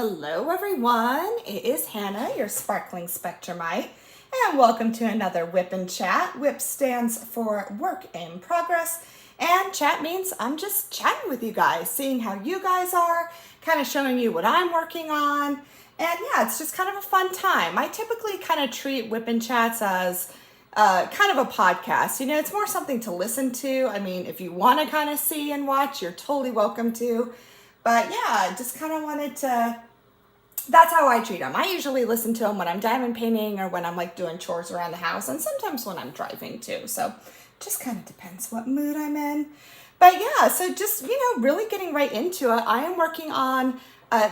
Hello everyone, it is Hannah, your Sparkling Spectrumite, and welcome to another WIP and Chat. WIP stands for Work in Progress, and chat means I'm just chatting with you guys, seeing how you guys are, kind of showing you what I'm working on, and yeah, it's just kind of a fun time. I typically kind of treat WIP and Chats as kind of a podcast. You know, it's more something to listen to. I mean, if you want to kind of see and watch, you're totally welcome to. But yeah, just kind of wanted to, that's how I treat them. I usually listen to them when I'm diamond painting or when I'm like doing chores around the house, and sometimes when I'm driving too. So just kind of depends what mood I'm in. But yeah, so just, really getting right into it. I am working on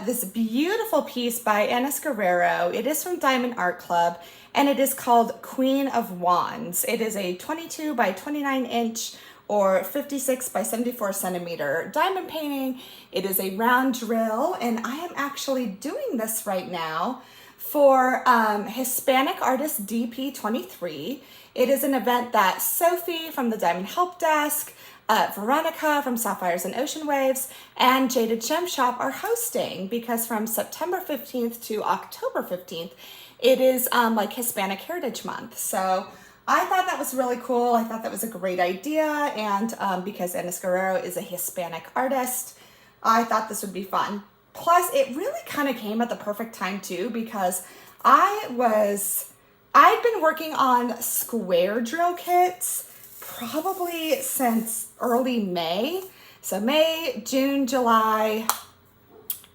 this beautiful piece by Ines Guerrero. It is from Diamond Art Club, and it is called Queen of Wands. It is a 22 by 29 inch or 56 by 74 centimeter diamond painting. It is a round drill, and I am actually doing this right now for Hispanic artist DP23. It is an event that Sophie from the Diamond Help Desk, Veronica from Sapphires and Ocean Waves, and Jaded Gem Shop are hosting, because from September 15th to October 15th, it is like Hispanic Heritage Month. So I thought that was really cool. I thought that was a great idea. And because Ines Guerrero is a Hispanic artist, I thought this would be fun. Plus, it really kind of came at the perfect time too, because I'd been working on square drill kits probably since early May. So May, June, July,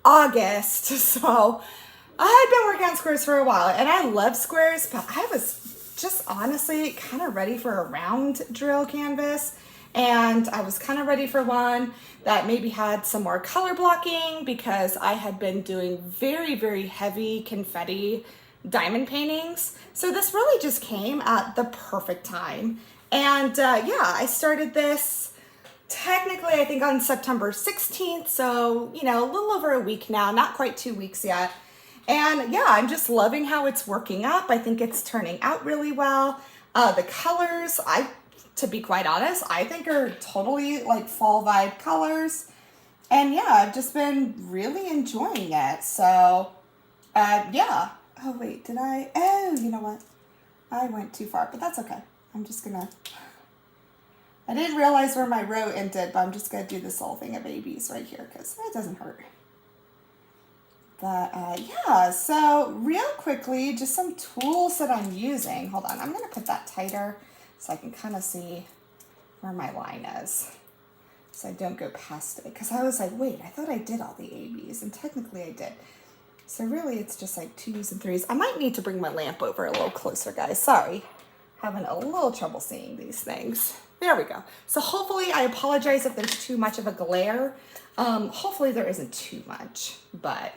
August. So I had been working on squares for a while, and I love squares, but I was just honestly kind of ready for a round drill canvas, and I was kind of ready for one that maybe had some more color blocking, because I had been doing very, very heavy confetti diamond paintings. So this really just came at the perfect time. And yeah, I started this technically I think on September 16th, so a little over a week now, not quite 2 weeks yet. And yeah, I'm just loving how it's working up. I think it's turning out really well. The colors, to be quite honest, I think are totally like fall vibe colors. And yeah, I've just been really enjoying it. So yeah. Oh wait, oh, you know what? I went too far, but that's okay. I didn't realize where my row ended, but I'm just gonna do this whole thing of babies right here, because it doesn't hurt. But yeah, so real quickly, just some tools that I'm using. Hold on, I'm gonna put that tighter so I can kind of see where my line is, so I don't go past it. Because I was like, wait, I thought I did all the ABs, and technically I did. So really it's just like 2s and 3s. I might need to bring my lamp over a little closer, guys. Sorry, having a little trouble seeing these things. There we go. So hopefully, I apologize if there's too much of a glare. Hopefully there isn't too much, but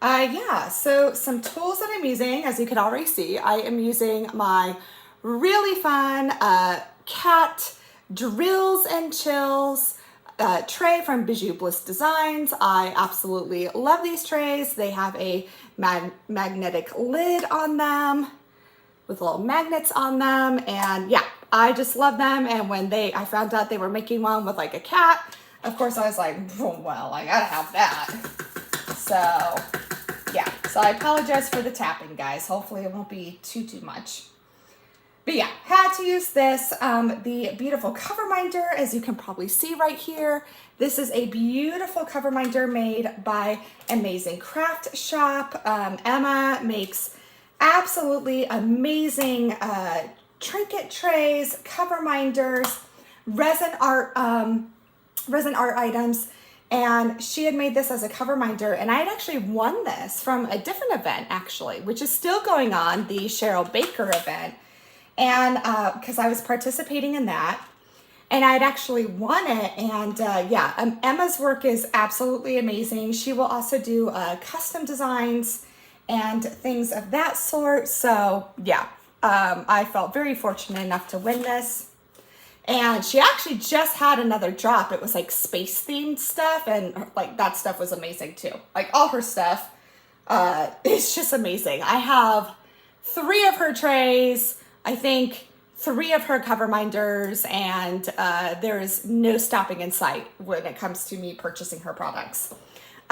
yeah, so some tools that I'm using, as you can already see, I am using my really fun Cat Drills and Chills tray from Bijou Bliss Designs. I absolutely love these trays. They have a magnetic lid on them with little magnets on them, and yeah, I just love them. And when I found out they were making one with like a cat, of course I was like, oh, well, I gotta have that. So yeah, so I apologize for the tapping, guys. Hopefully it won't be too much. But yeah, had to use this, the beautiful cover minder, as you can probably see right here. This is a beautiful cover minder made by Amazing Craft Shop. Emma makes absolutely amazing trinket trays, cover minders, resin art items. And she had made this as a cover minder, and I had actually won this from a different event, actually, which is still going on, the Cheryl Baker event. And because I was participating in that, and I had actually won it. And yeah, Emma's work is absolutely amazing. She will also do custom designs and things of that sort. So yeah, I felt very fortunate enough to win this. And she actually just had another drop. It was like space themed stuff, and like that stuff was amazing too. Like all her stuff is just amazing. I have 3 of her trays, I think 3 of her cover minders, and there is no stopping in sight when it comes to me purchasing her products.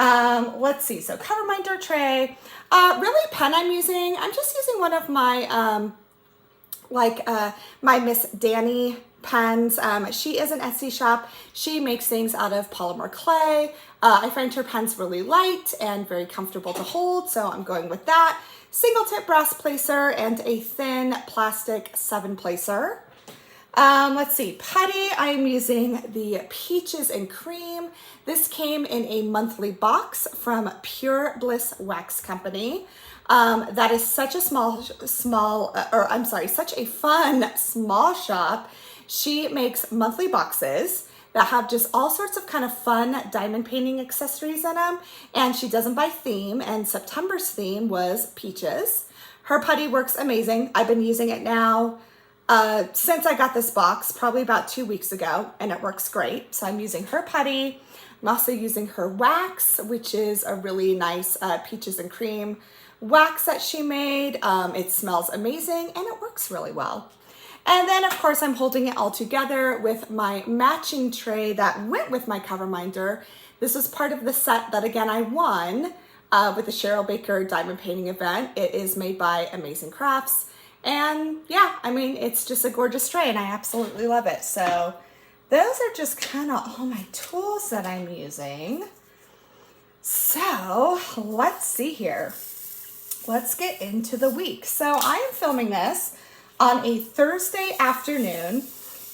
Let's see. So cover minder tray. Really pen I'm using. I'm just using one of my my Miss Danny pens. She is an Etsy shop. She makes things out of polymer clay. I find her pens really light and very comfortable to hold, so I'm going with that. Single tip brass placer and a thin plastic 7-placer. Let's see, putty, I'm using the Peaches and Cream. This came in a monthly box from Pure Bliss Wax Company. That is such a such a fun small shop. She makes monthly boxes that have just all sorts of kind of fun diamond painting accessories in them. And she does them by theme, and September's theme was peaches. Her putty works amazing. I've been using it now since I got this box, probably about 2 weeks ago, and it works great. So I'm using her putty. I'm also using her wax, which is a really nice Peaches and Cream wax that she made. It smells amazing and it works really well. And then of course I'm holding it all together with my matching tray that went with my cover minder. This is part of the set that again I won with the Cheryl Baker diamond painting event. It is made by Amazing Crafts. And yeah, I mean, it's just a gorgeous tray and I absolutely love it. So those are just kind of all my tools that I'm using. So let's see here. Let's get into the week. So I am filming this on a Thursday afternoon,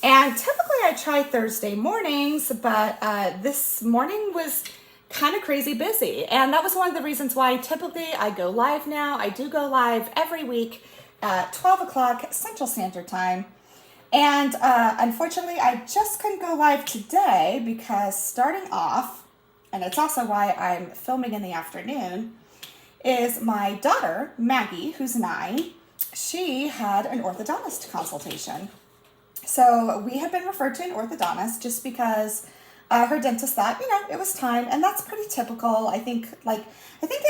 and typically I try Thursday mornings, but this morning was kind of crazy busy. And that was one of the reasons why typically I go live now. I do go live every week at 12 o'clock Central Standard Time. And unfortunately, I just couldn't go live today because starting off, and it's also why I'm filming in the afternoon, is my daughter, Maggie, who's 9. She had an orthodontist consultation. So we have been referred to an orthodontist just because her dentist thought, it was time, and that's pretty typical. I think they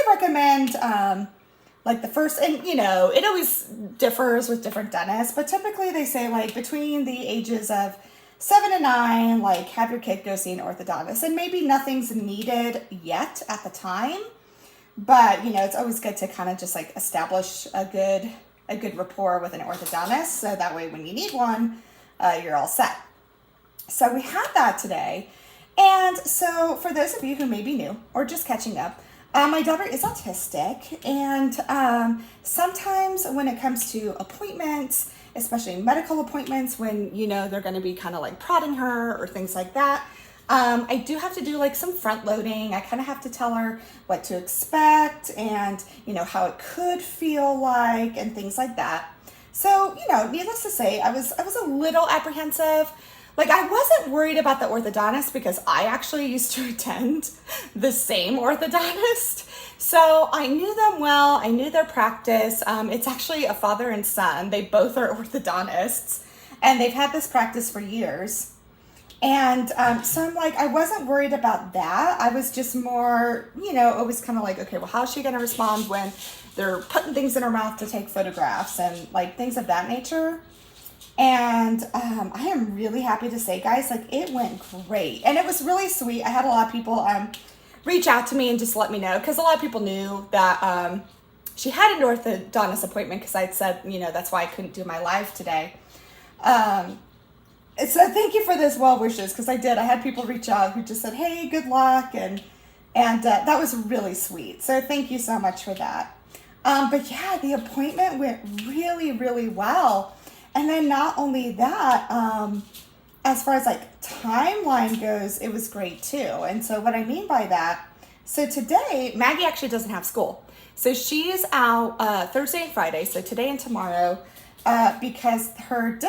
recommend the first, and it always differs with different dentists, but typically they say between the ages of 7 and 9, have your kid go see an orthodontist, and maybe nothing's needed yet at the time, but it's always good to kind of just establish a good rapport with an orthodontist, so that way when you need one, you're all set. So we had that today, and so for those of you who may be new or just catching up, my daughter is autistic, and sometimes when it comes to appointments, especially medical appointments, when they're going to be kind of prodding her or things like that, I do have to do some front loading. I kind of have to tell her what to expect and how it could feel like and things like that. So needless to say, I was a little apprehensive. I wasn't worried about the orthodontist because I actually used to attend the same orthodontist. So I knew them well. I knew their practice. It's actually a father and son. They both are orthodontists and they've had this practice for years. And so I'm I wasn't worried about that. I was just more, always kind of okay, well, how's she going to respond when they're putting things in her mouth to take photographs and things of that nature. And I am really happy to say, guys, it went great. And it was really sweet. I had a lot of people reach out to me and just let me know, because a lot of people knew that she had an orthodontist appointment, because I'd said, that's why I couldn't do my live today. So thank you for those well wishes, because I did. I had people reach out who just said, hey, good luck. And that was really sweet. So thank you so much for that. But yeah, the appointment went really, really well. And then not only that, as far as timeline goes, it was great too. And so what I mean by that, so today, Maggie actually doesn't have school. So she's out Thursday and Friday, so today and tomorrow, because her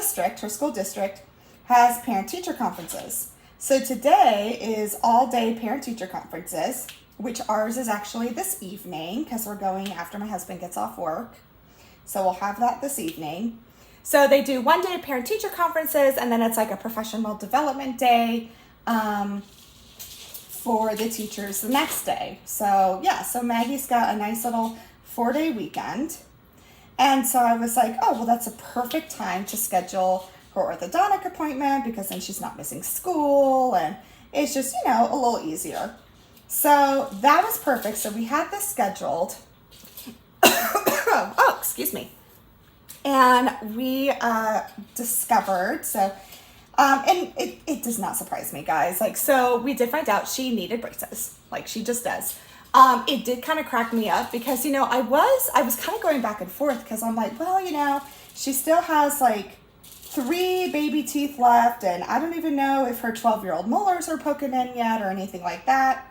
school district, has parent-teacher conferences. So today is all-day parent-teacher conferences, which ours is actually this evening, because we're going after my husband gets off work. So we'll have that this evening. So they do one day of parent-teacher conferences, and then it's a professional development day for the teachers the next day. So yeah, so Maggie's got a nice little 4-day weekend. And so I was oh, well, that's a perfect time to schedule her orthodontic appointment, because then she's not missing school, and it's just, a little easier. So that was perfect. So we had this scheduled. Oh, excuse me. And we discovered, and it does not surprise me, guys. Like, so we did find out she needed braces. Like, she just does. It did kind of crack me up because, I was kind of going back and forth because I'm like, well, she still has like 3 baby teeth left, and I don't even know if her 12-year-old molars are poking in yet or anything like that.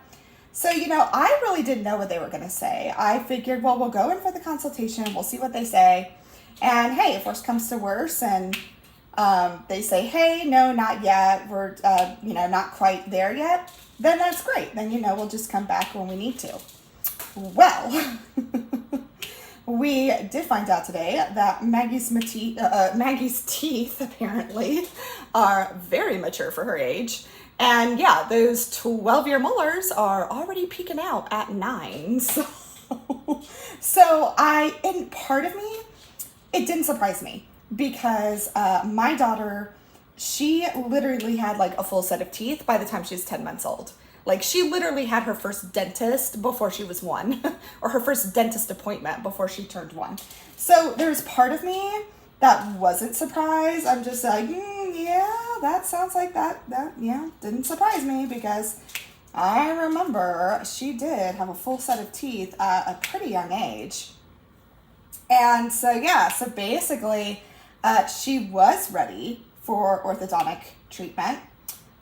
So, I really didn't know what they were going to say. I figured, well, we'll go in for the consultation. We'll see what they say. And hey, if worse comes to worse and they say, hey, no, not yet. We're, not quite there yet. Then that's great. Then, we'll just come back when we need to. Well, we did find out today that Maggie's teeth apparently are very mature for her age. And yeah, those 12-year molars are already peeking out at 9. So and part of me, it didn't surprise me because my daughter, she literally had like a full set of teeth by the time she was 10 months old. Like, she literally had her first dentist before she was 1, or her first dentist appointment before she turned 1. So there's part of me that wasn't surprised. I'm just like, yeah, that sounds like that, didn't surprise me because I remember she did have a full set of teeth at a pretty young age. And so, yeah, so basically, she was ready for orthodontic treatment.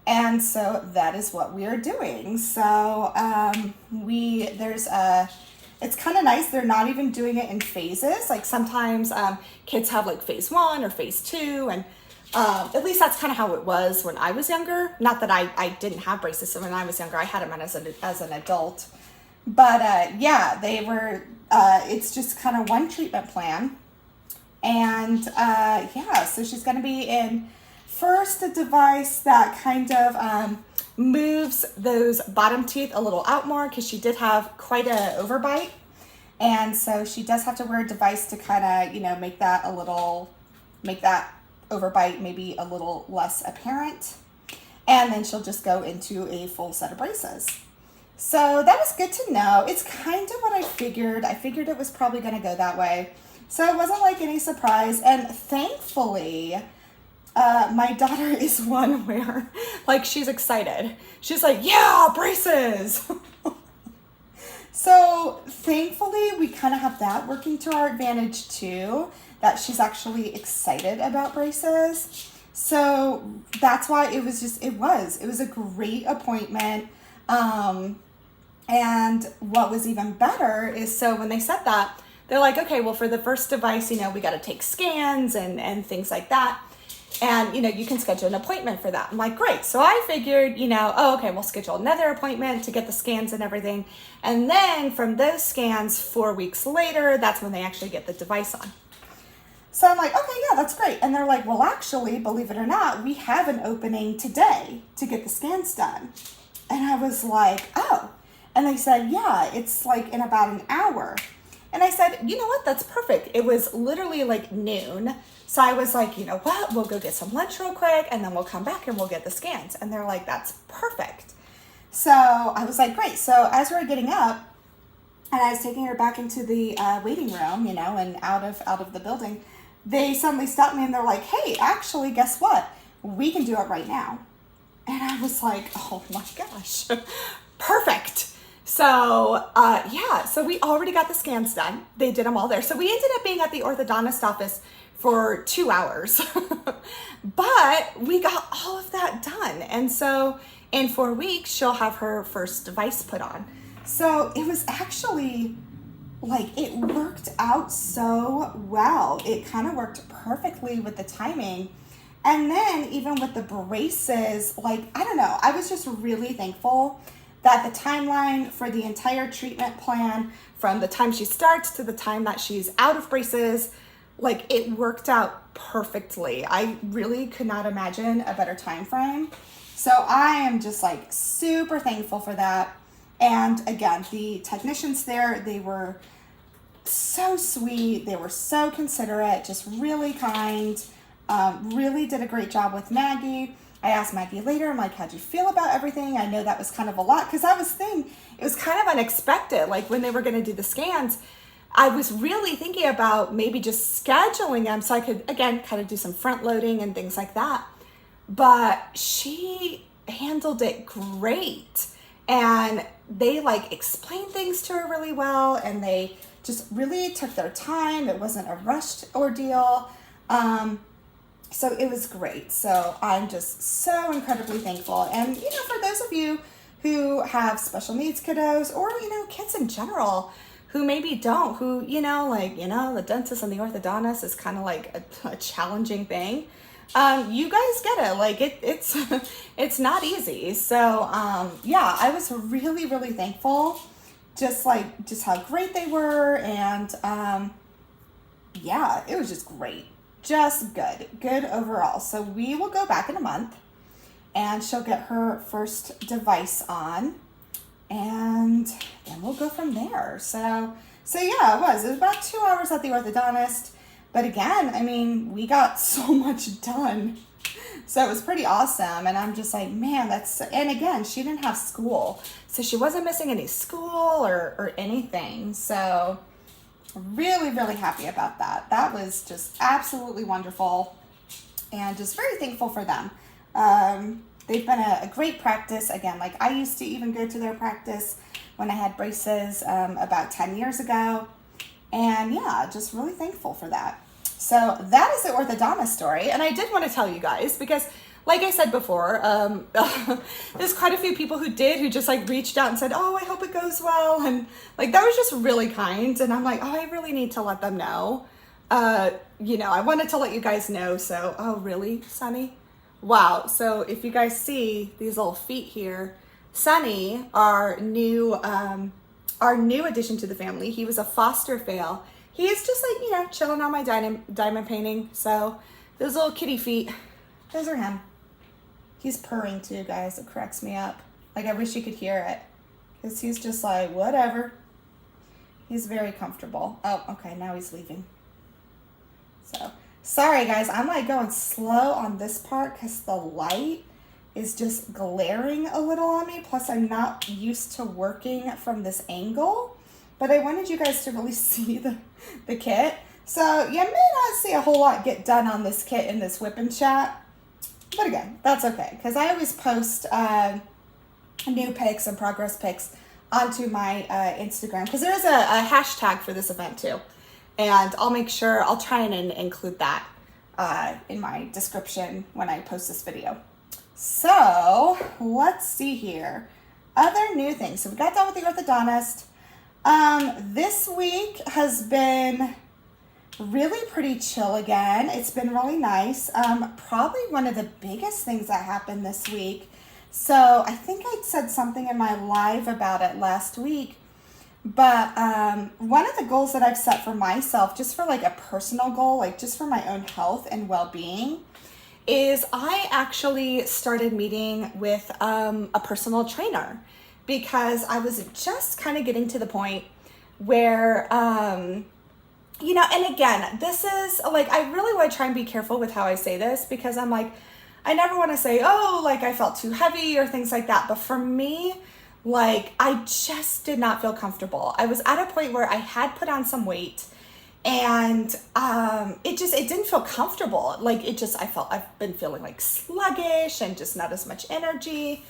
And so that is what we are doing. So it's kind of nice. They're not even doing it in phases. Like, sometimes kids have like phase 1 or phase 2. And at least that's kind of how it was when I was younger. Not that I didn't have braces. So when I was younger, I had them as an adult. But yeah, they were, it's just kind of one treatment plan. And yeah, so she's going to be in first a device that kind of moves those bottom teeth a little out more because she did have quite a overbite. And so she does have to wear a device to kind of, make that overbite maybe a little less apparent. And then she'll just go into a full set of braces. So that was good to know. It's kind of what I figured. I figured it was probably going to go that way. So it wasn't like any surprise. And thankfully, my daughter is one where, like, she's excited. She's like, yeah, braces. So thankfully, we kind of have that working to our advantage too, that she's actually excited about braces. So that's why it was a great appointment. And what was even better is, so when they said that, they're like, okay, well, for the first device, we got to take scans and things like that. And, you can schedule an appointment for that. I'm like, great. So I figured, okay, we'll schedule another appointment to get the scans and everything. And then from those scans, 4 weeks later, that's when they actually get the device on. So I'm like, okay, yeah, that's great. And they're like, well, actually, believe it or not, we have an opening today to get the scans done. And I was like, oh. And they said, yeah, it's like in about an hour. And I said, you know what, that's perfect. It was literally like noon. So I was like, you know what, we'll go get some lunch real quick and then we'll come back and we'll get the scans. And they're like, that's perfect. So I was like, great. So as we were getting up and I was taking her back into the waiting room, and out of the building, they suddenly stopped me and they're like, hey, actually, guess what? We can do it right now. And I was like, oh my gosh, perfect. So, yeah, so we already got the scans done. They did them all there. So we ended up being at the orthodontist office for 2 hours, but we got all of that done. And so in 4 weeks, she'll have her first device put on. So it was actually like, it worked out so well. It kind of worked perfectly with the timing. And then even with the braces, like, I don't know, I was just really thankful that the timeline for the entire treatment plan, from the time she starts to the time that she's out of braces, like, it worked out perfectly. I really could not imagine a better time frame. So I am just like super thankful for that. And again, the technicians there, they were so sweet. They were so considerate, just really kind, really did a great job with Maggie. I asked Maggie later, I'm like, how'd you feel about everything? I know that was kind of a lot, because I was thinking it was kind of unexpected. Like when they were going to do the scans, I was really thinking about maybe just scheduling them so I could, again, kind of do some front loading and things like that. But she handled it great. And they like explained things to her really well, and they just really took their time. It wasn't a rushed ordeal. So it was great. So I'm just so incredibly thankful. And, for those of you who have special needs kiddos, or, kids in general who maybe don't, who, the dentist and the orthodontist is kind of like a challenging thing. You guys get it. Like it's, it's not easy. So, yeah, I was really, really thankful. Just how great they were. And, yeah, it was just great. Just good overall. So we will go back in a month, and she'll get her first device on, and then we'll go from there. So yeah, it was about 2 hours at the orthodontist, but again, I mean, we got so much done. So it was pretty awesome. And I'm just like, man, and again, she didn't have school, so she wasn't missing any school or anything. So really, really happy about that. That was just absolutely wonderful, and just very thankful for them. They've been a great practice. Again, like I used to even go to their practice when I had braces about 10 years ago. And yeah, just really thankful for that. So that is the orthodontist story. And I did want to tell you guys, because like I said before, there's quite a few people who just like reached out and said, oh, I hope it goes well. And like, that was just really kind. And I'm like, oh, I really need to let them know. I wanted to let you guys know. So, oh, really, Sunny? Wow. So if you guys see these little feet here, Sunny, our new addition to the family, he was a foster fail. He is just like, chilling on my diamond painting. So those little kitty feet, those are him. He's purring too, guys. It cracks me up. Like, I wish you could hear it, because he's just like, whatever. He's very comfortable. Oh, okay, now he's leaving. So, sorry guys, I'm like going slow on this part because the light is just glaring a little on me. Plus, I'm not used to working from this angle, but I wanted you guys to really see the kit. So, you may not see a whole lot get done on this kit in this WIP and Chat. But again, that's okay, because I always post new pics and progress pics onto my Instagram, because there is a hashtag for this event too. And I'll try and include that in my description when I post this video. So let's see here. Other new things. So we got done with the orthodontist. This week has been really pretty chill again. It's been really nice. Probably one of the biggest things that happened this week. So I think I said something in my live about it last week, but one of the goals that I've set for myself, just for like a personal goal, like just for my own health and well-being, is I actually started meeting with a personal trainer, because I was just kind of getting to the point where and again, this is like, I really want to try and be careful with how I say this, because I'm like, I never want to say, oh, like I felt too heavy or things like that. But for me, like, I just did not feel comfortable. I was at a point where I had put on some weight, and it didn't feel comfortable. Like I've been feeling like sluggish and just not as much energy.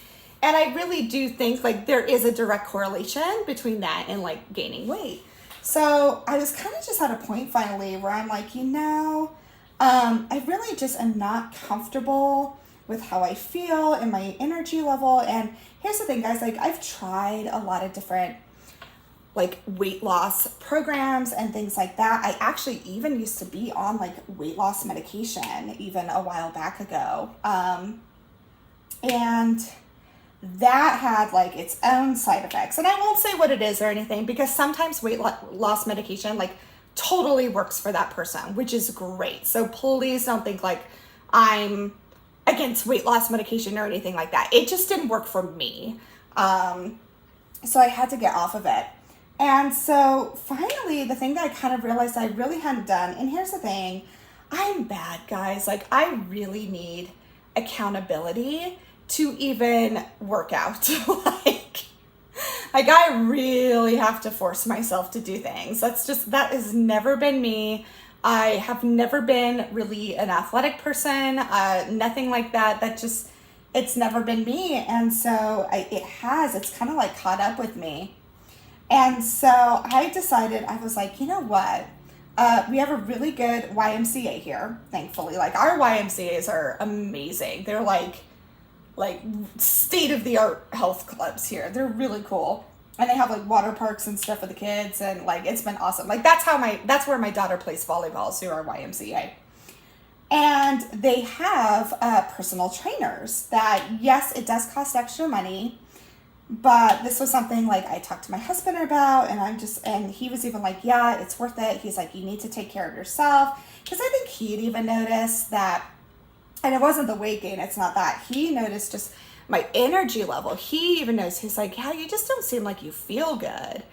And I really do think like there is a direct correlation between that and like gaining weight. So I was kind of just at a point finally where I'm like, I really just am not comfortable with how I feel and my energy level. And here's the thing, guys, like I've tried a lot of different like weight loss programs and things like that. I actually even used to be on like weight loss medication even a while back ago. And that had like its own side effects. And I won't say what it is or anything, because sometimes weight loss medication like totally works for that person, which is great. So please don't think like I'm against weight loss medication or anything like that. It just didn't work for me. So I had to get off of it. And so finally, the thing that I kind of realized I really hadn't done, and here's the thing, I'm bad, guys. Like I really need accountability to even work out. Like I really have to force myself to do things. That has never been me. I have never been really an athletic person, nothing like that. It's never been me. And so it's kind of like caught up with me. And so I decided, I was like, you know what? We have a really good YMCA here, thankfully. Like our YMCAs are amazing. They're like state-of-the-art health clubs here. They're really cool. And they have like water parks and stuff for the kids, and like it's been awesome. Like that's where my daughter plays volleyball, through our YMCA. And they have personal trainers that, yes, it does cost extra money, but this was something like I talked to my husband about, and he was even like, yeah, it's worth it. He's like, you need to take care of yourself. Because I think he'd even noticed that, and it wasn't the weight gain, it's not that. He noticed just my energy level. He even knows, he's like, yeah, you just don't seem like you feel good.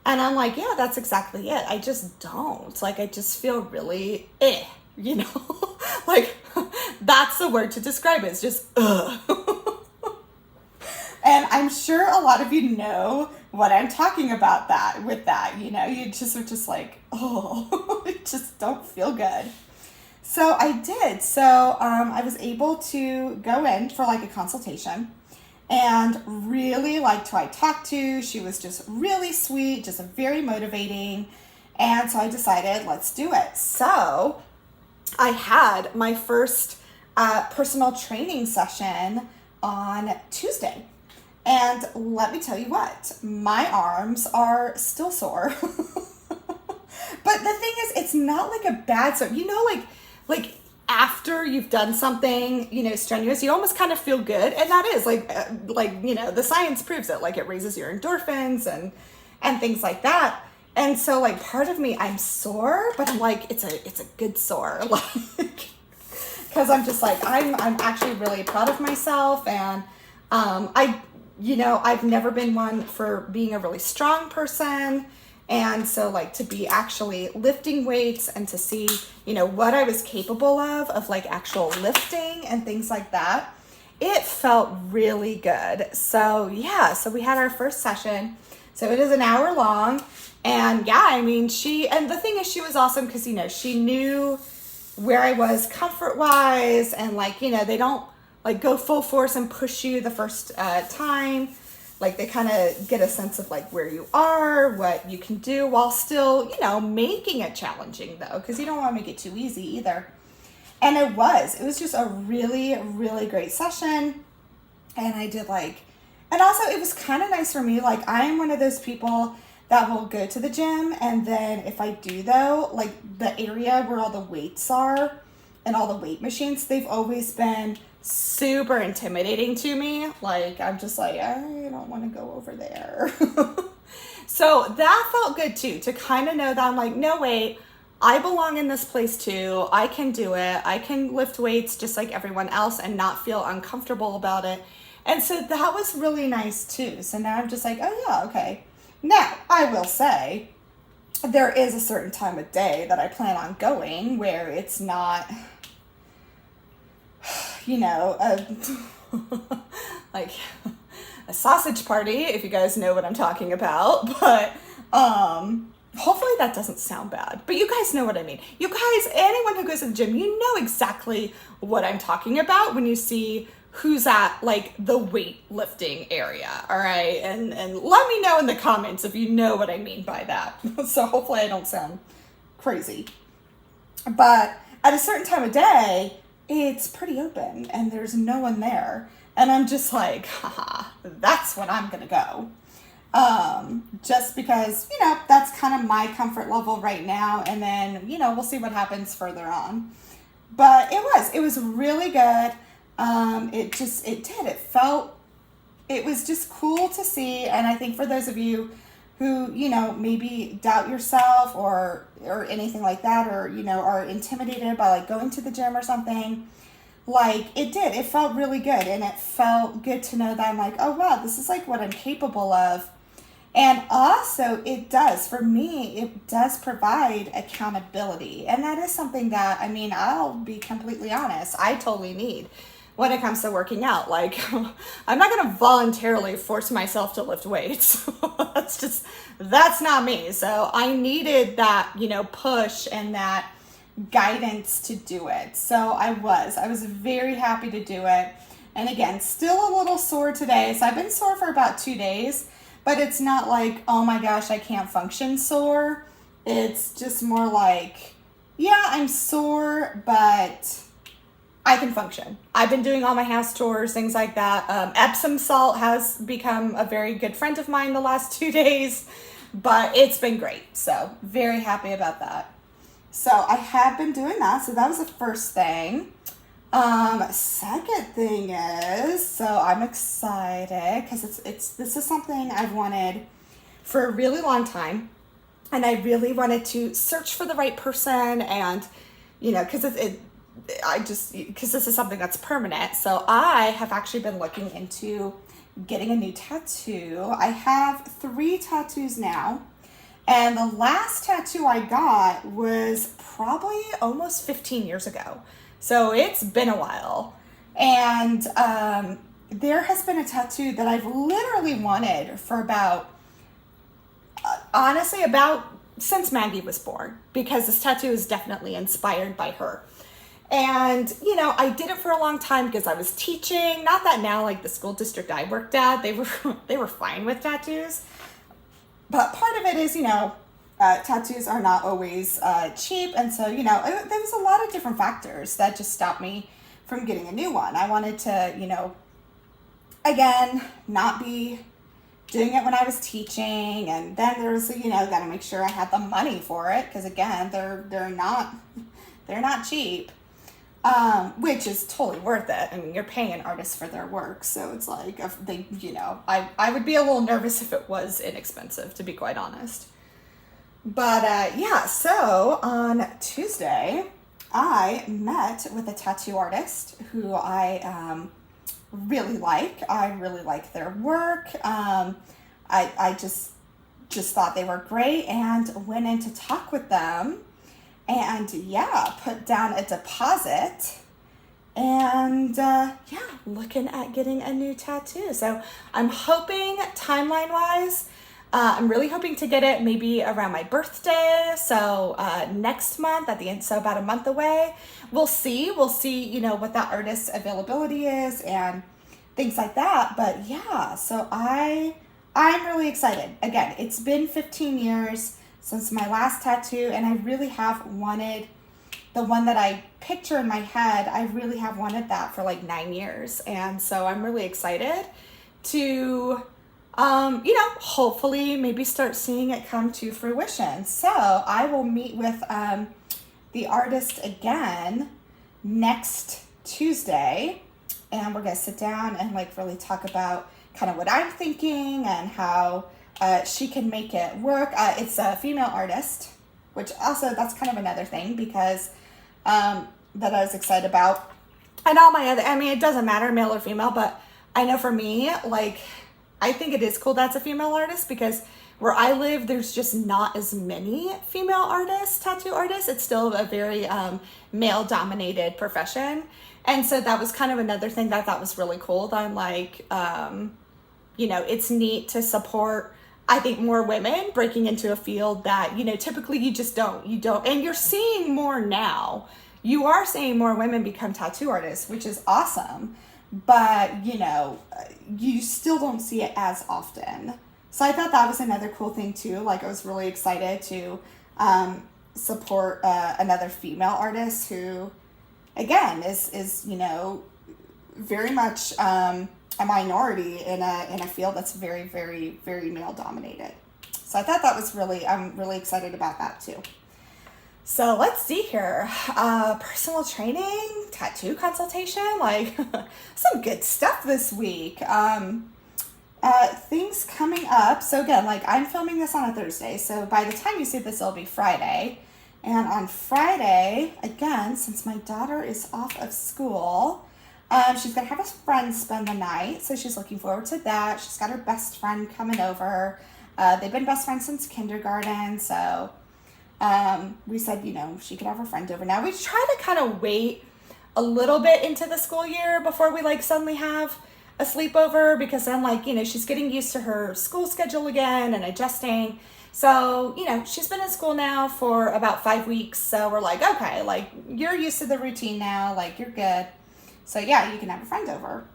And I'm like, yeah, that's exactly it. I just don't. Like, I just feel really like that's the word to describe it. It's just, ugh. And I'm sure a lot of you know what I'm talking about with that, you just are just like, oh, I just don't feel good. So I did. So I was able to go in for like a consultation, and really liked who I talked to. She was just really sweet, just very motivating. And so I decided, let's do it. So I had my first personal training session on Tuesday. And let me tell you what, my arms are still sore. But the thing is, it's not like a bad sore. Like after you've done something, strenuous, you almost kind of feel good. And that is the science proves it. Like it raises your endorphins and things like that. And so like part of me, I'm sore, but I'm like, it's a good sore. Like, cause I'm just like, I'm actually really proud of myself. And, I've never been one for being a really strong person. And so like to be actually lifting weights and to see, what I was capable of like actual lifting and things like that, it felt really good. So yeah, so we had our first session. So it is an hour long. And yeah, and the thing is, she was awesome because, she knew where I was comfort wise, and they don't like go full force and push you the first time. Like they kind of get a sense of like where you are, what you can do, while still, making it challenging though, because you don't want to make it too easy either. And it was just a really, really great session. And I did and also it was kind of nice for me. Like I am one of those people that will go to the gym, and then if I do though, like the area where all the weights are and all the weight machines, they've always been super intimidating to me. Like I'm just like, I don't want to go over there. So that felt good too, to kind of know that I'm like, no, wait, I belong in this place too. I can do it. I can lift weights just like everyone else and not feel uncomfortable about it. And so that was really nice too. So now I'm just like, oh yeah, okay. Now, I will say, there is a certain time of day that I plan on going where it's not, like a sausage party, if you guys know what I'm talking about. But hopefully that doesn't sound bad. But you guys know what I mean. You guys, anyone who goes to the gym, you know exactly what I'm talking about when you see who's at like the weightlifting area, all right? And let me know in the comments if you know what I mean by that. So hopefully I don't sound crazy. But at a certain time of day, it's pretty open and there's no one there. And I'm just like, haha, that's when I'm gonna go. Just because, that's kind of my comfort level right now. And then, we'll see what happens further on. But it was really good. It was just cool to see. And I think for those of you who, maybe doubt yourself or anything like that, or, are intimidated by like going to the gym or something, like it felt really good. And it felt good to know that I'm like, oh wow, this is like what I'm capable of. And also it does provide accountability. And that is something that, I'll be completely honest, I totally need. when it comes to working out. Like, I'm not going to voluntarily force myself to lift weights. That's not me. So I needed that, push and that guidance to do it. So I was very happy to do it. And again, still a little sore today. So I've been sore for about 2 days, but it's not like, oh my gosh, I can't function sore. It's just more like, yeah, I'm sore, but I can function. I've been doing all my house chores, things like that. Epsom salt has become a very good friend of mine the last 2 days, but it's been great. So very happy about that. So I have been doing that. So that was the first thing. Second thing is, so I'm excited because this is something I've wanted for a really long time. And I really wanted to search for the right person and, because because this is something that's permanent. So I have actually been looking into getting a new tattoo. I have 3 tattoos now. And the last tattoo I got was probably almost 15 years ago. So it's been a while. And there has been a tattoo that I've literally wanted for about since Maggie was born, because this tattoo is definitely inspired by her. And, I did it for a long time because I was teaching. Not that now, like the school district I worked at, they were fine with tattoos. But part of it is, tattoos are not always cheap. And so, there was a lot of different factors that just stopped me from getting a new one. I wanted to, again, not be doing it when I was teaching. And then there was, got to make sure I had the money for it. Because again, they're not cheap. Which is totally worth it. I mean, you're paying an artist for their work. So it's like, if they, I would be a little nervous if it was inexpensive, to be quite honest. But, so on Tuesday, I met with a tattoo artist who I, really like. I really like their work. I just thought they were great and went in to talk with them. And put down a deposit and looking at getting a new tattoo. So I'm hoping timeline-wise, I'm really hoping to get it maybe around my birthday. So next month at the end, so about a month away. We'll see, what that artist's availability is and things like that. But so I'm really excited. Again, it's been 15 years since my last tattoo, and I really have wanted the one that I picture in my head. I really have wanted that for like 9 years. And so I'm really excited to, hopefully maybe start seeing it come to fruition. So I will meet with the artist again next Tuesday, and we're going to sit down and like really talk about kind of what I'm thinking and how she can make it work. It's a female artist, which also that's kind of another thing because that I was excited about. And all my other, it doesn't matter male or female, but I know for me, like, I think it is cool that's a female artist because where I live, there's just not as many female artists, tattoo artists. It's still a very male dominated profession. And so that was kind of another thing that I thought was really cool. That I'm like, it's neat to support, I think, more women breaking into a field that, typically you don't. And you're seeing more now. You are seeing more women become tattoo artists, which is awesome. But, you still don't see it as often. So I thought that was another cool thing too. Like I was really excited to support another female artist who, again, is very much a minority in a field that's very, very, very male dominated. So I thought that was I'm really excited about that too. So let's see here. Personal training, tattoo consultation, like some good stuff this week. Things coming up. So again, like I'm filming this on a Thursday. So by the time you see this, it'll be Friday. And on Friday, again, since my daughter is off of school, she's going to have a friend spend the night. So she's looking forward to that. She's got her best friend coming over. They've been best friends since kindergarten. So we said, she could have her friend over. Now we try to kind of wait a little bit into the school year before we like suddenly have a sleepover, because then like, she's getting used to her school schedule again and adjusting. So, she's been in school now for about 5 weeks. So we're like, okay, like you're used to the routine now, like you're good. So yeah, you can have a friend over.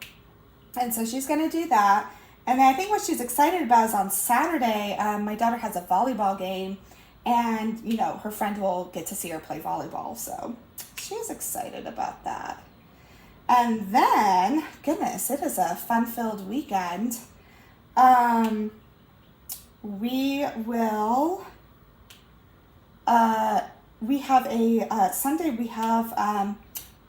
And so she's going to do that. And then I think what she's excited about is on Saturday, my daughter has a volleyball game, and, her friend will get to see her play volleyball. So she's excited about that. And then, goodness, it is a fun-filled weekend. We have Sunday, we have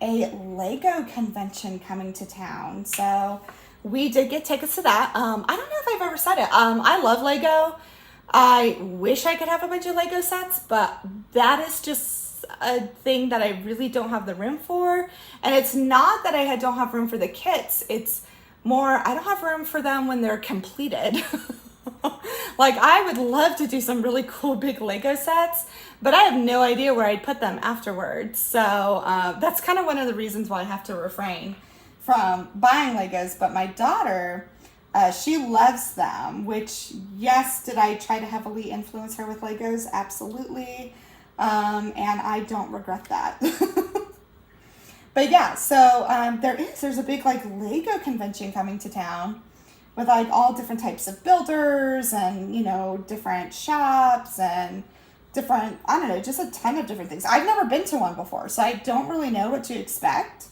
a Lego convention coming to town. So we did get tickets to that. I don't know if I've ever said it. I love Lego. I wish I could have a bunch of Lego sets, but that is just a thing that I really don't have the room for. And it's not that I don't have room for the kits. It's more, I don't have room for them when they're completed. Like, I would love to do some really cool big Lego sets, but I have no idea where I'd put them afterwards. So that's kind of one of the reasons why I have to refrain from buying Legos. But my daughter, she loves them, which, yes, did I try to heavily influence her with Legos? Absolutely. And I don't regret that. But yeah, so there's a big like Lego convention coming to town with like all different types of builders and, different shops and different, I don't know, just a ton of different things. I've never been to one before, so I don't really know what to expect.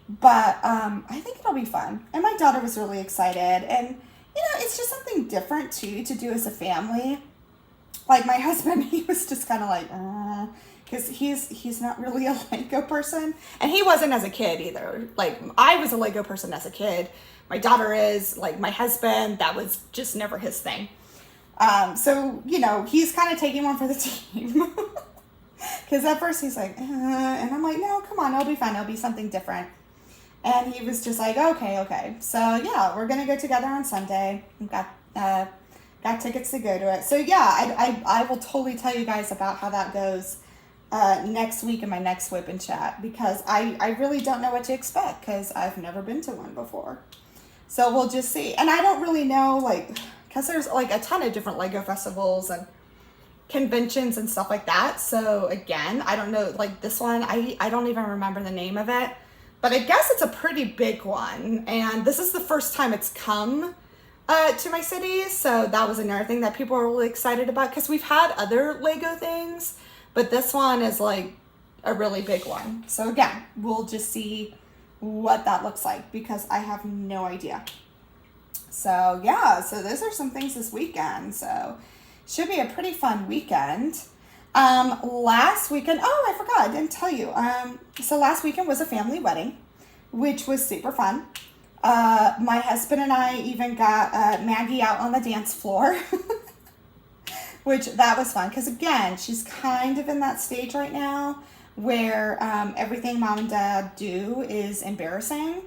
But I think it'll be fun. And my daughter was really excited. And, it's just something different, too, to do as a family. Like, my husband, he was just kind of like, because he's not really a Lego person. And he wasn't as a kid, either. Like, I was a Lego person as a kid. My daughter is. Like, my husband, that was just never his thing. So, he's kind of taking one for the team. Because at first he's like, and I'm like, no, come on, it'll be fun. It'll be something different. And he was just like, okay. So, yeah, we're going to go together on Sunday. We've got tickets to go to it. So, yeah, I will totally tell you guys about how that goes next week in my next WIP and Chat, because I really don't know what to expect because I've never been to one before. So we'll just see. And I don't really know, like, because there's, like, a ton of different Lego festivals and conventions and stuff like that. So, again, I don't know, like, this one, I don't even remember the name of it. But I guess it's a pretty big one, and this is the first time it's come to my city, so that was another thing that people were really excited about, because we've had other Lego things, but this one is like a really big one. So again, we'll just see what that looks like, because I have no idea. So yeah, so those are some things this weekend, so should be a pretty fun weekend. Last weekend, I forgot, I didn't tell you. So last weekend was a family wedding, which was super fun. My husband and I even got Maggie out on the dance floor, which that was fun. Because again, she's kind of in that stage right now where everything mom and dad do is embarrassing.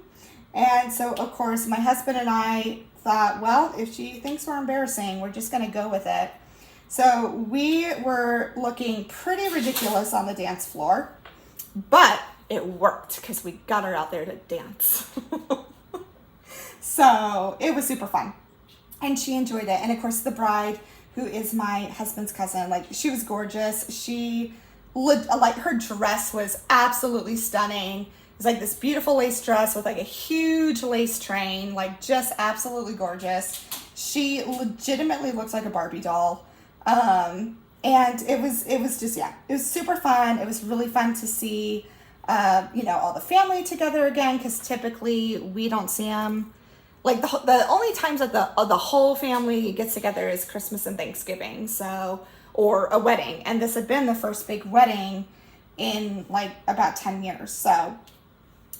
And so, of course, my husband and I thought, well, if she thinks we're embarrassing, we're just going to go with it. So we were looking pretty ridiculous on the dance floor, but it worked because we got her out there to dance. So it was super fun, and she enjoyed it. And of course, the bride, who is my husband's cousin, like, she was gorgeous. She like, her dress was absolutely stunning. It was like this beautiful lace dress with like a huge lace train, like just absolutely gorgeous. She legitimately looks like a Barbie doll. And it was just, yeah, it was super fun. It was really fun to see, all the family together again, because typically we don't see them. Like, the only times that the whole family gets together is Christmas and Thanksgiving, or a wedding. And this had been the first big wedding in like about 10 years. So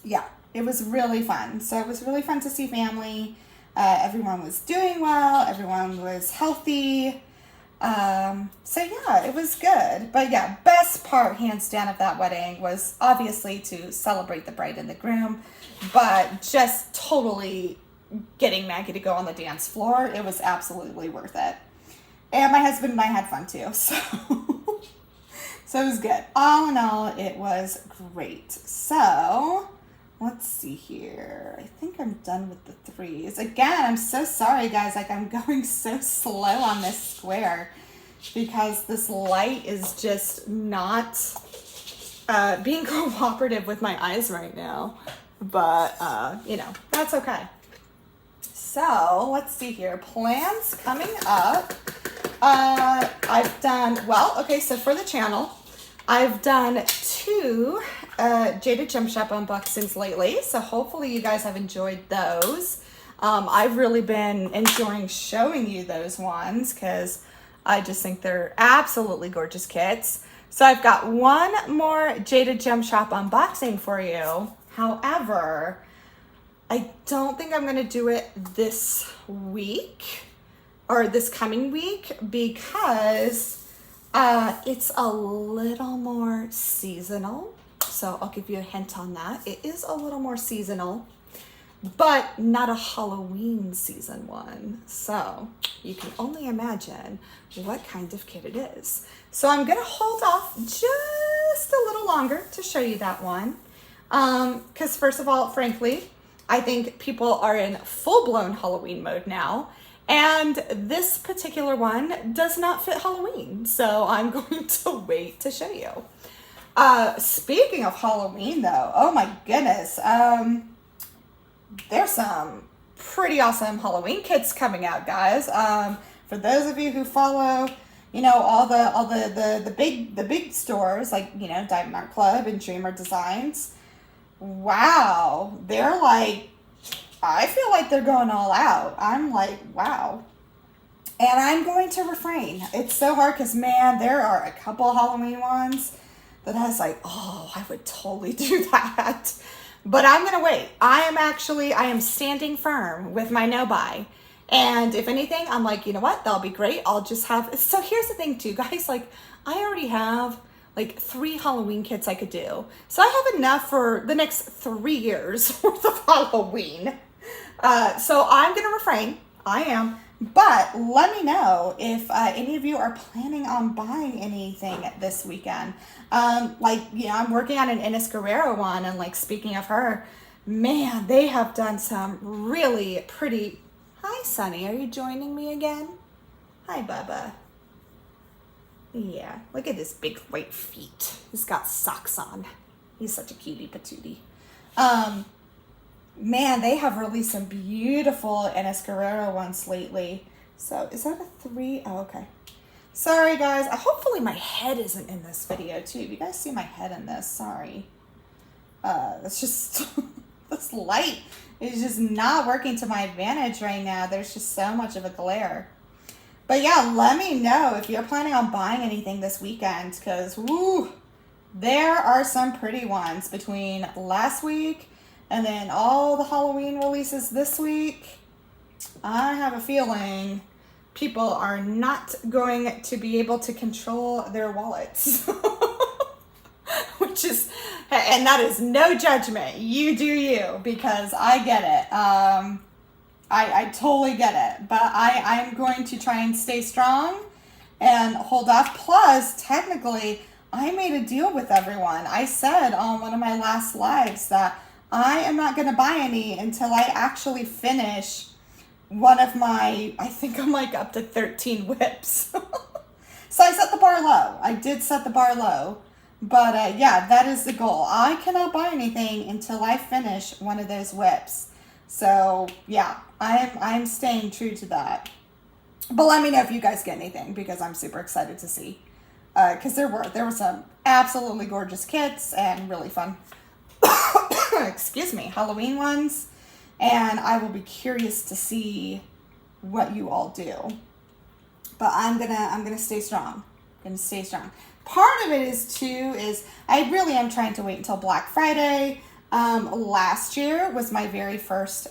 yeah, it was really fun. So it was really fun to see family. Everyone was doing well. Everyone was healthy. So yeah, it was good. But yeah, best part, hands down, of that wedding was obviously to celebrate the bride and the groom, but just totally getting Maggie to go on the dance floor. It was absolutely worth it. And my husband and I had fun too. So it was good. All in all, it was great. So let's see here. I think I'm done with the threes. Again, I'm so sorry, guys. Like, I'm going so slow on this square because this light is just not being cooperative with my eyes right now. But, you know, that's okay. So let's see here. Plans coming up. I've done, well, okay, so for the channel, I've done 2 Jaded Gem Shop unboxings lately, so hopefully you guys have enjoyed those. I've really been enjoying showing you those ones because I just think they're absolutely gorgeous kits. So I've got one more Jaded Gem Shop unboxing for you. However, I don't think I'm going to do it this week or this coming week because it's a little more seasonal. So I'll give you a hint on that. It is a little more seasonal, but not a Halloween season one. So you can only imagine what kind of kit it is. So I'm going to hold off just a little longer to show you that one. Because first of all, frankly, I think people are in full-blown Halloween mode now. And this particular one does not fit Halloween. So I'm going to wait to show you. Speaking of Halloween though, oh my goodness. There's some pretty awesome Halloween kits coming out, guys. For those of you who follow, you know, all the big stores like, you know, Diamond Art Club and Dreamer Designs. Wow. They're like, I feel like they're going all out. I'm like, wow. And I'm going to refrain. It's so hard because, man, there are a couple Halloween ones that I was like, oh, I would totally do that. But I'm going to wait. I am standing firm with my no buy. And if anything, I'm like, you know what? That'll be great. I'll just have, so here's the thing too, guys. Like, I already have like 3 Halloween kits I could do. So I have enough for the next 3 years worth of Halloween. So I'm going to refrain. I am. But let me know if any of you are planning on buying anything this weekend. Like, you know, I'm working on an Ines Guerrero one. And like, speaking of her, man, they have done some really pretty. Hi, Sunny. Are you joining me again? Hi, Bubba. Yeah, look at his big white feet. He's got socks on. He's such a cutie patootie. Man, they have released some beautiful Ines Guerrero ones lately. So is that a 3? Oh, okay. Sorry, guys. Hopefully my head isn't in this video, too. You guys see my head in this? Sorry. It's just, this light is just not working to my advantage right now. There's just so much of a glare. But yeah, let me know if you're planning on buying anything this weekend, because, woo, there are some pretty ones between last week and then all the Halloween releases this week. I have a feeling people are not going to be able to control their wallets. Which is, and that is no judgment. You do you, because I get it. I totally get it, but I'm going to try and stay strong and hold off. Plus, technically, I made a deal with everyone. I said on one of my last lives that I am not going to buy any until I actually finish one of my, I think I'm like up to 13 whips. So I set the bar low. I did set the bar low. But yeah, that is the goal. I cannot buy anything until I finish one of those whips. So yeah, I'm staying true to that. But let me know if you guys get anything, because I'm super excited to see. Because there were some absolutely gorgeous kits and really fun, excuse me, Halloween ones. And I will be curious to see what you all do. But I'm gonna stay strong. I'm gonna stay strong. Part of it is I really am trying to wait until Black Friday. Last year was my very first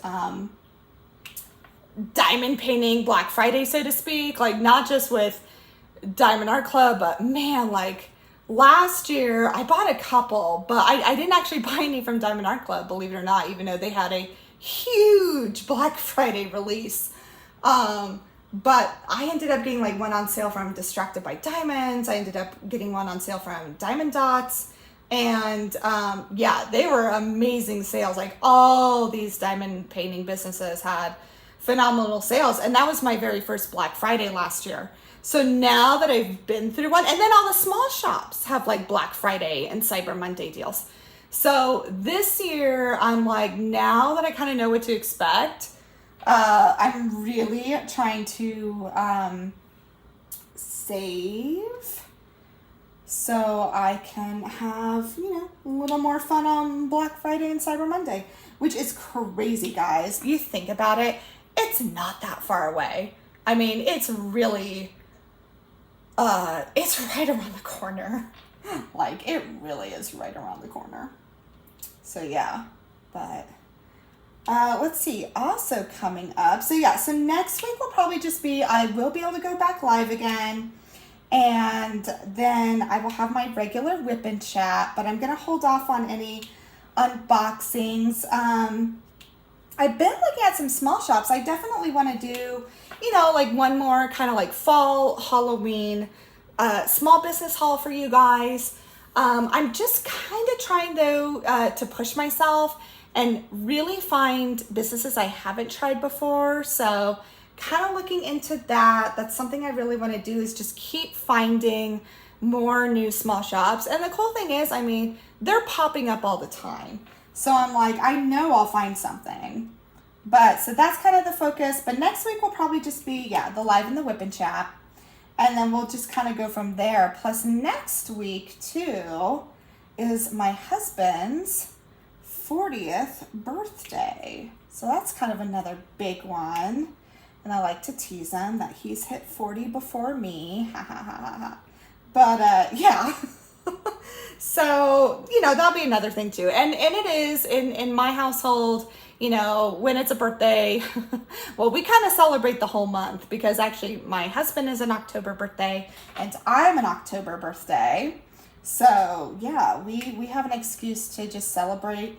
diamond painting Black Friday, so to speak. Like, not just with Diamond Art Club, but man, like last year I bought a couple, but I didn't actually buy any from Diamond Art Club, believe it or not, even though they had a huge Black Friday release. But I ended up getting like one on sale from Distracted by Diamonds. I ended up getting one on sale from Diamond Dots. And yeah, they were amazing sales. Like all these diamond painting businesses had phenomenal sales. And that was my very first Black Friday last year. So now that I've been through one, and then all the small shops have like Black Friday and Cyber Monday deals. So this year, I'm like, now that I kind of know what to expect, I'm really trying to save so I can have, you know, a little more fun on Black Friday and Cyber Monday, which is crazy, guys. You think about it, it's not that far away. I mean, it's really, it's right around the corner. Like, it really is right around the corner. So, yeah, but let's see, also coming up. So, yeah, so next week will probably just be, I will be able to go back live again. And then I will have my regular WIP and Chat, but I'm going to hold off on any unboxings. I've been looking at some small shops. I definitely want to do, you know, like one more kind of like fall Halloween small business haul for you guys. I'm just kind of trying though to push myself and really find businesses I haven't tried before. So kind of looking into that. That's something I really want to do, is just keep finding more new small shops. And the cool thing is, I mean, they're popping up all the time. So I'm like, I know I'll find something. But so that's kind of the focus. But next week will probably just be, yeah, the live and the WIP and Chat. And then we'll just kind of go from there. Plus next week too is my husband's 40th birthday. So that's kind of another big one. And I like to tease him that he's hit 40 before me. But yeah. So, you know, that'll be another thing too. And it is in my household, you know, when it's a birthday, well, we kind of celebrate the whole month, because actually my husband is an October birthday and I'm an October birthday. So yeah, we have an excuse to just celebrate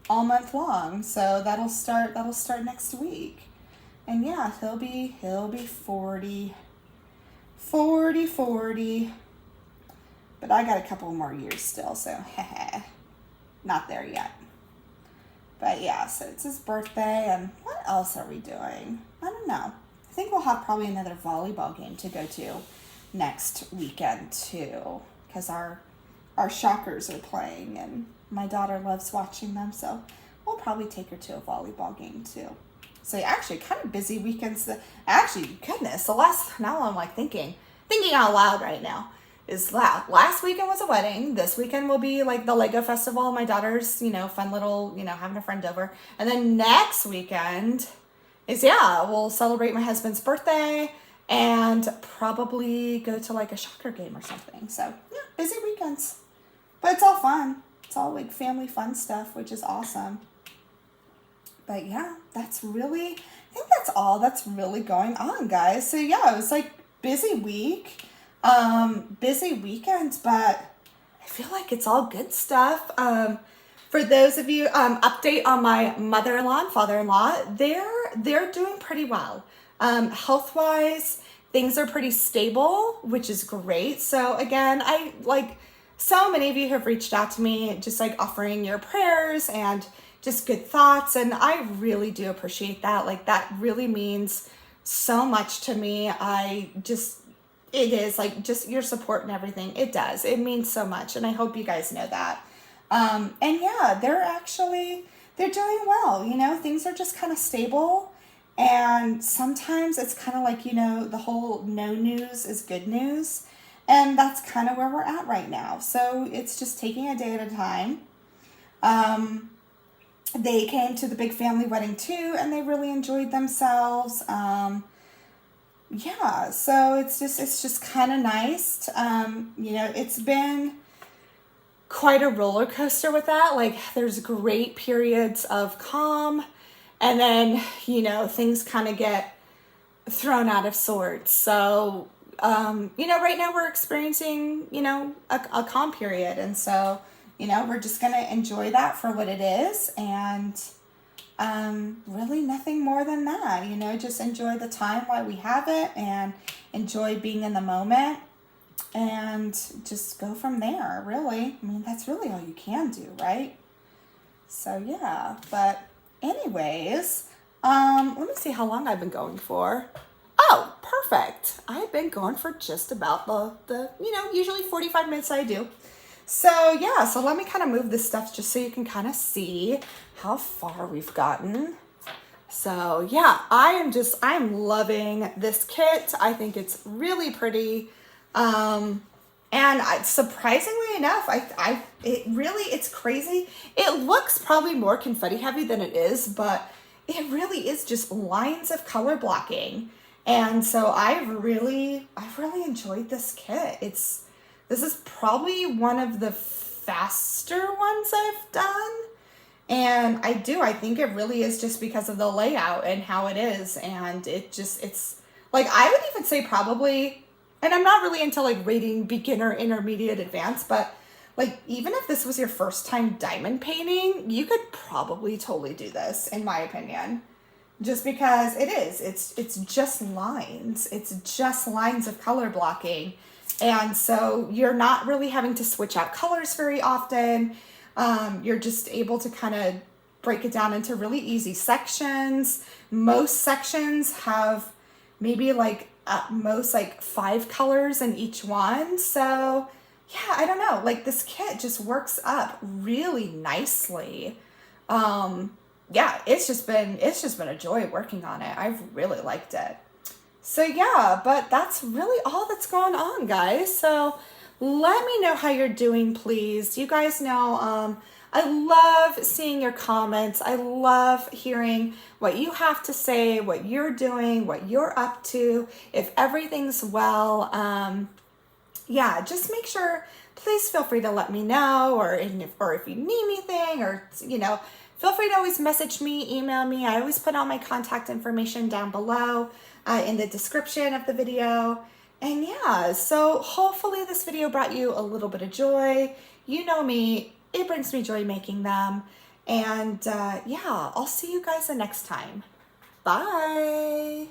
all month long. So that'll start next week. And yeah, he'll be 40. But I got a couple more years still, so not there yet. But yeah, so it's his birthday, and what else are we doing? I don't know. I think we'll have probably another volleyball game to go to next weekend too, because our Shockers are playing, and my daughter loves watching them, so we'll probably take her to a volleyball game too. So actually, kind of busy weekends. Actually, goodness, now I'm like thinking out loud right now. Is last weekend was a wedding. This weekend will be like the Lego festival. My daughter's, you know, fun little, you know, having a friend over. And then next weekend is, yeah, we'll celebrate my husband's birthday and probably go to like a Shocker game or something. So yeah, busy weekends, but it's all fun. It's all like family fun stuff, which is awesome. But yeah, I think that's all that's really going on, guys. So yeah, it was like busy week. Busy weekend, but I feel like it's all good stuff. For those of you, update on my mother-in-law and father-in-law, they're doing pretty well. Health-wise, things are pretty stable, which is great. So again, so many of you have reached out to me, just like offering your prayers and just good thoughts. And I really do appreciate that. Like, that really means so much to me. It is like just your support and everything. It does. It means so much. And I hope you guys know that. And yeah, they're doing well. You know, things are just kind of stable. And sometimes it's kind of like, you know, the whole no news is good news. And that's kind of where we're at right now. So it's just taking a day at a time. They came to the big family wedding too, and they really enjoyed themselves. Yeah, so it's just kind of nice. You know, it's been quite a roller coaster with that. Like, there's great periods of calm, and then, you know, things kind of get thrown out of sorts. So, you know, right now we're experiencing, you know, a calm period. And so, you know, we're just going to enjoy that for what it is. And really nothing more than that. You know, just enjoy the time while we have it and enjoy being in the moment and just go from there, really. I mean, that's really all you can do, right? So yeah, but anyways, let me see how long I've been going for. Oh, perfect. I've been going for just about the usually 45 minutes I do. So yeah, so let me kind of move this stuff just so you can kind of see how far we've gotten. So yeah, I'm loving this kit. I think it's really pretty. And surprisingly enough, it's crazy. It looks probably more confetti heavy than it is, but it really is just lines of color blocking. And so I've really enjoyed this kit. This is probably one of the faster ones I've done. And I think it really is just because of the layout and how it is. And it's like, I would even say probably, and I'm not really into like rating beginner, intermediate, advanced, but like even if this was your first time diamond painting, you could probably totally do this, in my opinion. Just because it's just lines. It's just lines of color blocking. And so you're not really having to switch out colors very often. You're just able to kind of break it down into really easy sections. Most sections have maybe like at most like 5 colors in each one. So yeah, I don't know, like this kit just works up really nicely. Yeah, it's just been a joy working on it. I've really liked it. So yeah, but that's really all that's going on, guys. So let me know how you're doing, please. You guys know, I love seeing your comments. I love hearing what you have to say, what you're doing, what you're up to, if everything's well. Yeah, just make sure, please feel free to let me know, or if you need anything, or, feel free to always message me, email me. I always put all my contact information down below in the description of the video. And yeah, so hopefully this video brought you a little bit of joy. You know me, it brings me joy making them. And yeah, I'll see you guys the next time. Bye.